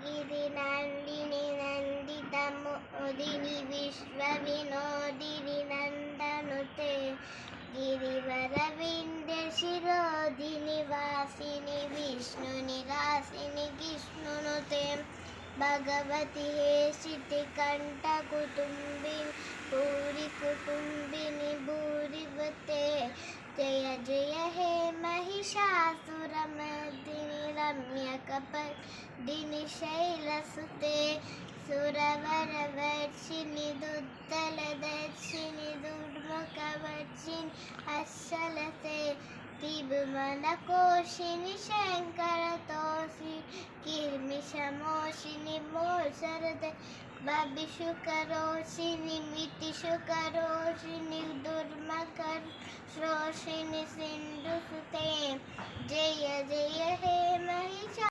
गिरिनन्दिनि नन्दितमोदिनि विश्वविनोदिनि नन्दनुते गिरिवरविन्द्यशिरोधिनि वासिनि विष्णुनिवासिनि जिष्णुनुते भगवति हेशितिकण्ठकुटुम्बिनि भूरिकुटुम्बिनि भूरिवते जय जय हे महिषासुरमर्दिनि रम्यकपर्दिनि शैलसुते सुरवरवर्षिणि दुर्दलदर्शिनि दुर्मुखवर्षिणि अश्वलते त्रिभुवनकोशिनि शङ्करतोषि किर्मिषमोषिनि मोषरते बबिषुकरोषिनि मितिषुकरोषिनि दुर्मकरोषिनि सिन्धुसुते जय जय हे महिषा